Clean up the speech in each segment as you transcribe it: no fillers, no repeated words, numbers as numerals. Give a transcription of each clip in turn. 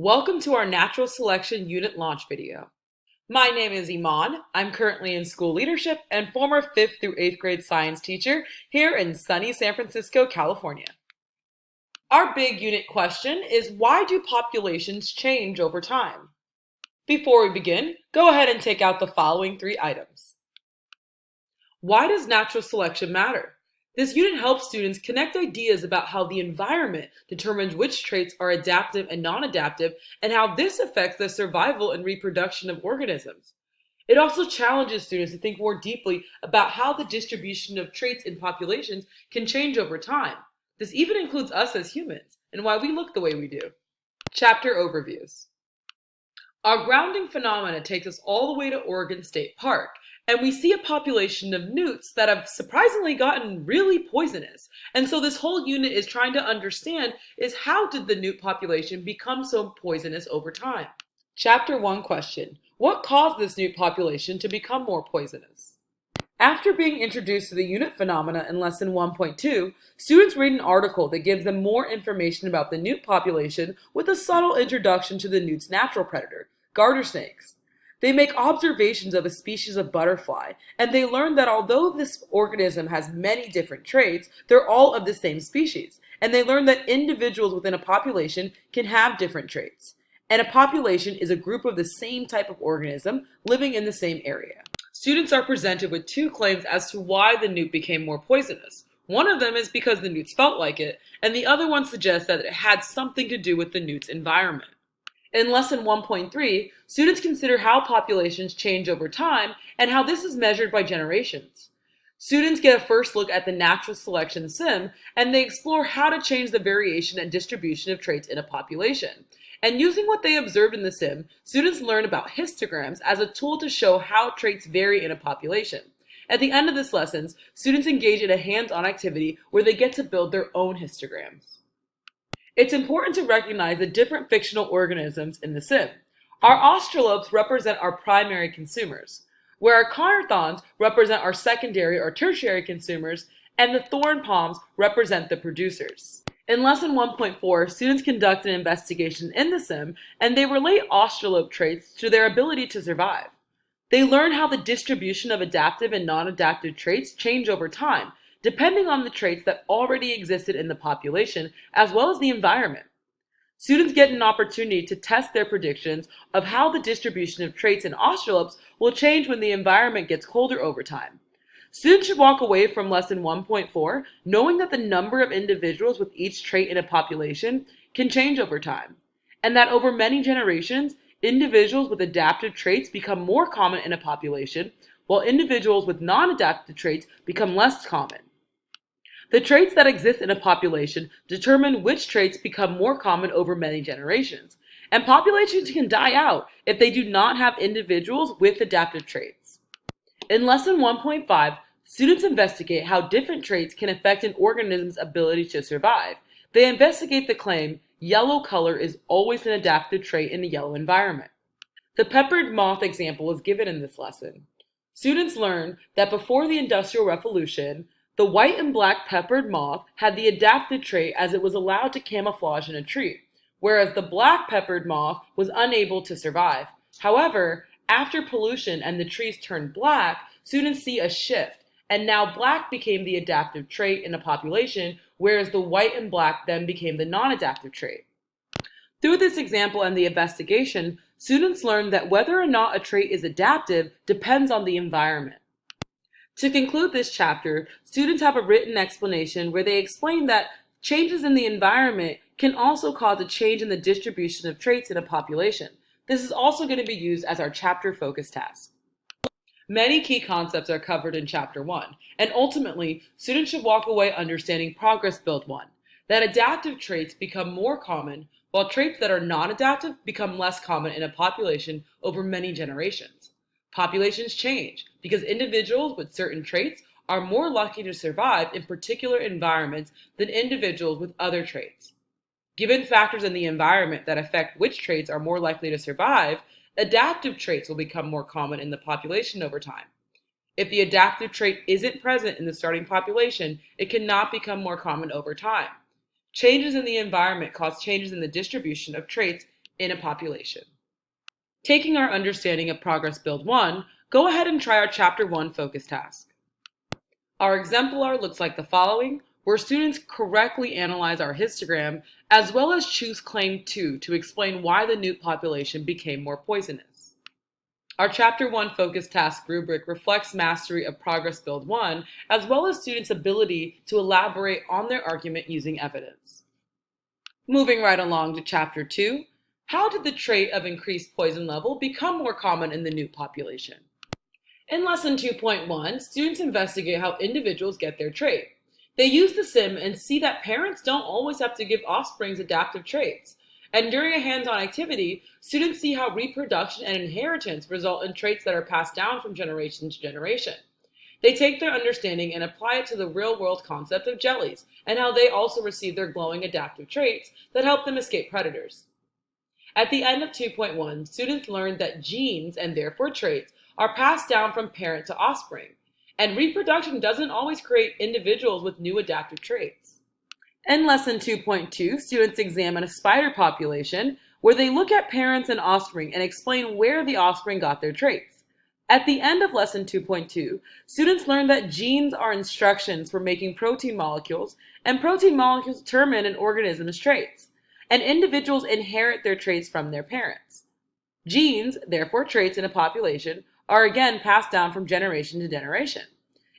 Welcome to our Natural Selection Unit launch video. My name is Iman. I'm currently in school leadership and former 5th through 8th grade science teacher here in sunny San Francisco, California. Our big unit question is, why do populations change over time? Before we begin, go ahead and take out the following 3 items. Why does natural selection matter? This unit helps students connect ideas about how the environment determines which traits are adaptive and non-adaptive, and how this affects the survival and reproduction of organisms. It also challenges students to think more deeply about how the distribution of traits in populations can change over time. This even includes us as humans, and why we look the way we do. Chapter overviews. Our grounding phenomena takes us all the way to Oregon State Park, and we see a population of newts that have surprisingly gotten really poisonous. And so this whole unit is trying to understand is, how did the newt population become so poisonous over time? Chapter 1 question: what caused this newt population to become more poisonous? After being introduced to the unit phenomena in lesson 1.2, students read an article that gives them more information about the newt population with a subtle introduction to the newt's natural predator, garter snakes. They make observations of a species of butterfly, and they learn that although this organism has many different traits, they're all of the same species. And they learn that individuals within a population can have different traits. And a population is a group of the same type of organism living in the same area. Students are presented with 2 claims as to why the newt became more poisonous. One of them is because the newts felt like it, and the other one suggests that it had something to do with the newt's environment. In lesson 1.3, students consider how populations change over time and how this is measured by generations. Students get a first look at the natural selection sim, and they explore how to change the variation and distribution of traits in a population. And using what they observed in the sim, students learn about histograms as a tool to show how traits vary in a population. At the end of this lesson, students engage in a hands-on activity where they get to build their own histograms. It's important to recognize the different fictional organisms in the sim. Our australopes represent our primary consumers, where our conarthons represent our secondary or tertiary consumers, and the thorn palms represent the producers. In lesson 1.4, students conduct an investigation in the sim, and they relate australope traits to their ability to survive. They learn how the distribution of adaptive and non-adaptive traits change over time, depending on the traits that already existed in the population, as well as the environment. Students get an opportunity to test their predictions of how the distribution of traits in australopes will change when the environment gets colder over time. Students should walk away from lesson 1.4 knowing that the number of individuals with each trait in a population can change over time, and that over many generations, individuals with adaptive traits become more common in a population, while individuals with non-adaptive traits become less common. The traits that exist in a population determine which traits become more common over many generations, and populations can die out if they do not have individuals with adaptive traits. In lesson 1.5, students investigate how different traits can affect an organism's ability to survive. They investigate the claim, yellow color is always an adaptive trait in a yellow environment. The peppered moth example is given in this lesson. Students learn that before the Industrial Revolution, the white and black peppered moth had the adaptive trait as it was allowed to camouflage in a tree, whereas the black peppered moth was unable to survive. However, after pollution and the trees turned black, students see a shift, and now black became the adaptive trait in a population, whereas the white and black then became the non-adaptive trait. Through this example and the investigation, students learn that whether or not a trait is adaptive depends on the environment. To conclude this chapter, students have a written explanation where they explain that changes in the environment can also cause a change in the distribution of traits in a population. This is also going to be used as our chapter focus task. Many key concepts are covered in Chapter 1, and ultimately, students should walk away understanding Progress Build 1, that adaptive traits become more common, while traits that are non-adaptive become less common in a population over many generations. Populations change because individuals with certain traits are more likely to survive in particular environments than individuals with other traits. Given factors in the environment that affect which traits are more likely to survive, adaptive traits will become more common in the population over time. If the adaptive trait isn't present in the starting population, it cannot become more common over time. Changes in the environment cause changes in the distribution of traits in a population. Taking our understanding of Progress Build 1, go ahead and try our Chapter 1 focus task. Our exemplar looks like the following, where students correctly analyze our histogram, as well as choose Claim 2 to explain why the newt population became more poisonous. Our Chapter 1 focus task rubric reflects mastery of Progress Build 1, as well as students' ability to elaborate on their argument using evidence. Moving right along to Chapter 2, how did the trait of increased poison level become more common in the newt population? In Lesson 2.1, students investigate how individuals get their trait. They use the sim and see that parents don't always have to give offsprings adaptive traits. And during a hands-on activity, students see how reproduction and inheritance result in traits that are passed down from generation to generation. They take their understanding and apply it to the real-world concept of jellies, and how they also receive their glowing adaptive traits that help them escape predators. At the end of 2.1, students learned that genes, and therefore traits, are passed down from parent to offspring, and reproduction doesn't always create individuals with new adaptive traits. In Lesson 2.2, students examine a spider population where they look at parents and offspring and explain where the offspring got their traits. At the end of Lesson 2.2, students learn that genes are instructions for making protein molecules, and protein molecules determine an organism's traits, and individuals inherit their traits from their parents. Genes, therefore traits in a population, are again passed down from generation to generation.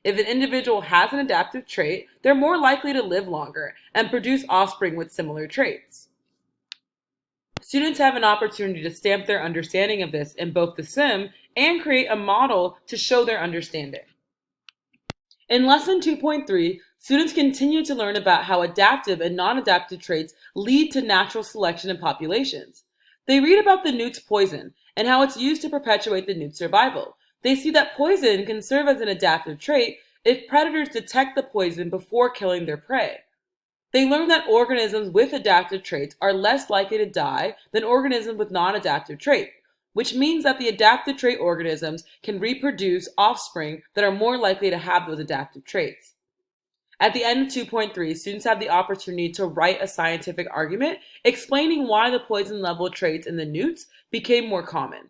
If an individual has an adaptive trait, they're more likely to live longer and produce offspring with similar traits. Students have an opportunity to stamp their understanding of this in both the sim and create a model to show their understanding. In Lesson 2.3, students continue to learn about how adaptive and non-adaptive traits lead to natural selection in populations. They read about the newt's poison and how it's used to perpetuate the newt's survival. They see that poison can serve as an adaptive trait if predators detect the poison before killing their prey. They learn that organisms with adaptive traits are less likely to die than organisms with non-adaptive traits, which means that the adaptive trait organisms can reproduce offspring that are more likely to have those adaptive traits. At the end of 2.3, students have the opportunity to write a scientific argument explaining why the poison level traits in the newts became more common.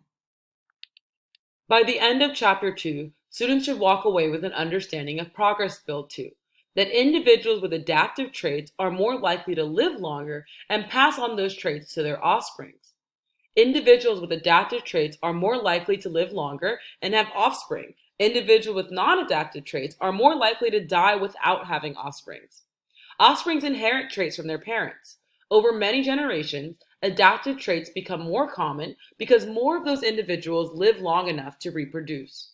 By the end of Chapter 2, students should walk away with an understanding of Progress Build 2, that individuals with adaptive traits are more likely to live longer and pass on those traits to their offsprings. Individuals with adaptive traits are more likely to live longer and have offspring. Individuals with non-adaptive traits are more likely to die without having offsprings. Offsprings inherit traits from their parents. Over many generations, adaptive traits become more common because more of those individuals live long enough to reproduce.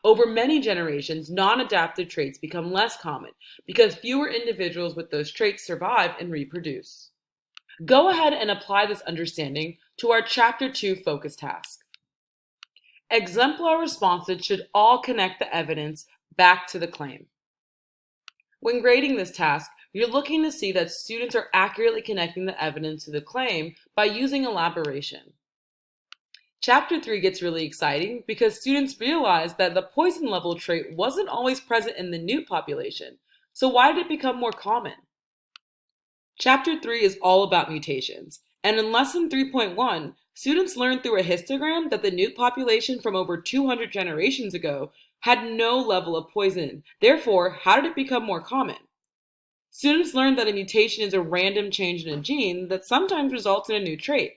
Over many generations, non-adaptive traits become less common because fewer individuals with those traits survive and reproduce. Go ahead and apply this understanding to our Chapter 2 focus task. Exemplar responses should all connect the evidence back to the claim. When grading this task, you're looking to see that students are accurately connecting the evidence to the claim by using elaboration. Chapter 3 gets really exciting because students realize that the poison level trait wasn't always present in the newt population. So why did it become more common? Chapter 3 is all about mutations, and in Lesson 3.1, students learned through a histogram that the newt population from over 200 generations ago had no level of poison. Therefore, how did it become more common? Students learned that a mutation is a random change in a gene that sometimes results in a new trait,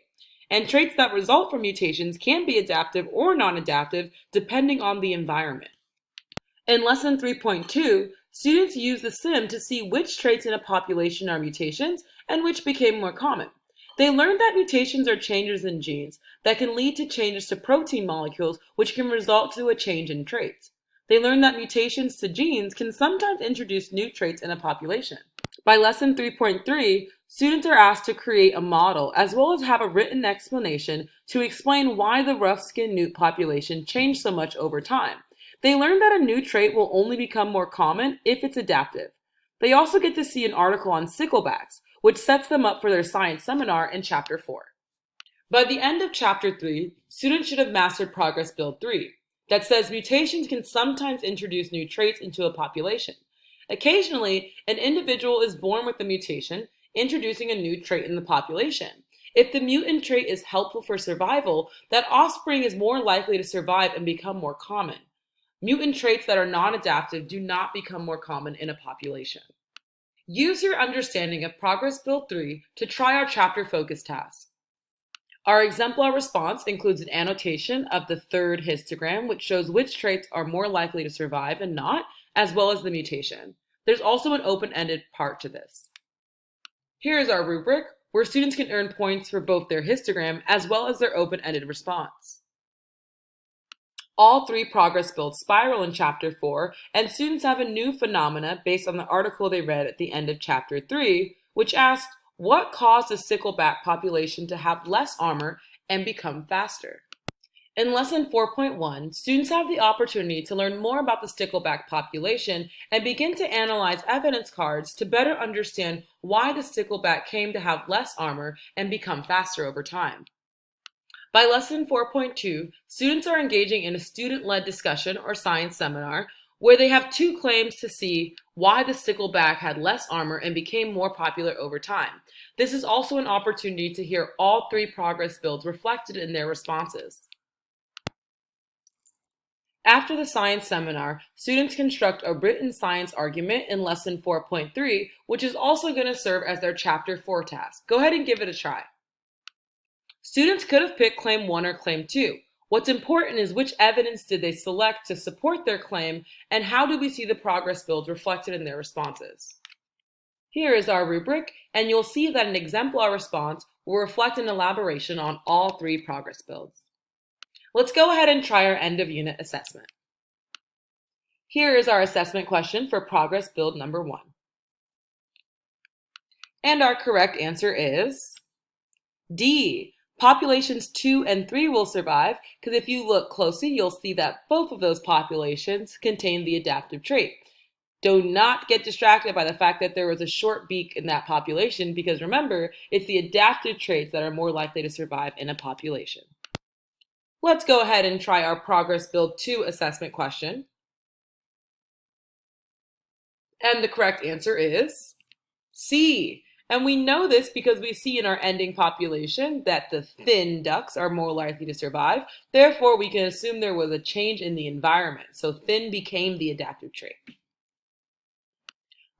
and traits that result from mutations can be adaptive or non-adaptive depending on the environment. In Lesson 3.2, students use the sim to see which traits in a population are mutations and which became more common. They learned that mutations are changes in genes that can lead to changes to protein molecules, which can result to a change in traits. They learned that mutations to genes can sometimes introduce new traits in a population. By Lesson 3.3, students are asked to create a model as well as have a written explanation to explain why the rough-skinned newt population changed so much over time. They learn that a new trait will only become more common if it's adaptive. They also get to see an article on sticklebacks, which sets them up for their science seminar in Chapter 4. By the end of Chapter 3, students should have mastered Progress Build 3, that says mutations can sometimes introduce new traits into a population. Occasionally, an individual is born with a mutation, introducing a new trait in the population. If the mutant trait is helpful for survival, that offspring is more likely to survive and become more common. Mutant traits that are non-adaptive do not become more common in a population. Use your understanding of Progress Build 3 to try our chapter focus task. Our exemplar response includes an annotation of the third histogram, which shows which traits are more likely to survive and not, as well as the mutation. There's also an open-ended part to this. Here is our rubric, where students can earn points for both their histogram as well as their open-ended response. All three progress builds spiral in Chapter 4, and students have a new phenomena based on the article they read at the end of Chapter 3, which asked, what caused the stickleback population to have less armor and become faster? In Lesson 4.1, students have the opportunity to learn more about the stickleback population and begin to analyze evidence cards to better understand why the stickleback came to have less armor and become faster over time. By Lesson 4.2, students are engaging in a student-led discussion or science seminar where they have two claims to see why the stickleback had less armor and became more popular over time. This is also an opportunity to hear all three progress builds reflected in their responses. After the science seminar, students construct a written science argument in Lesson 4.3, which is also going to serve as their Chapter 4 task. Go ahead and give it a try. Students could have picked Claim 1 or Claim 2. What's important is which evidence did they select to support their claim, and how do we see the progress builds reflected in their responses. Here is our rubric, and you'll see that an exemplar response will reflect an elaboration on all three progress builds. Let's go ahead and try our end of unit assessment. Here is our assessment question for progress build number 1. And our correct answer is D. Populations 2 and 3 will survive, because if you look closely, you'll see that both of those populations contain the adaptive trait. Do not get distracted by the fact that there was a short beak in that population, because remember, it's the adaptive traits that are more likely to survive in a population. Let's go ahead and try our Progress Build 2 assessment question. And the correct answer is C. And we know this because we see in our ending population that the thin ducks are more likely to survive. Therefore, we can assume there was a change in the environment. So thin became the adaptive trait.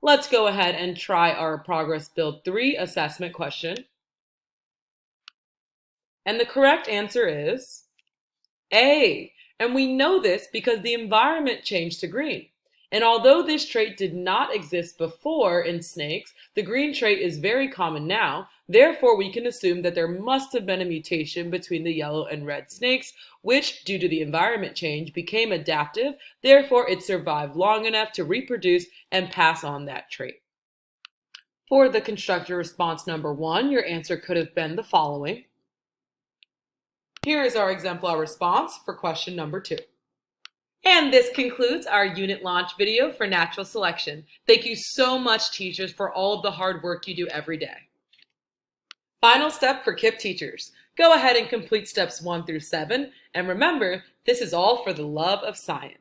Let's go ahead and try our Progress Build 3 assessment question. And the correct answer is A. And we know this because the environment changed to green. And although this trait did not exist before in snakes, the green trait is very common now. Therefore, we can assume that there must have been a mutation between the yellow and red snakes, which, due to the environment change, became adaptive. Therefore, it survived long enough to reproduce and pass on that trait. For the constructor response number 1, your answer could have been the following. Here is our exemplar response for question number 2. And this concludes our unit launch video for natural selection. Thank you so much, teachers, for all of the hard work you do every day. Final step for KIPP teachers. Go ahead and complete steps 1 through 7. And remember, this is all for the love of science.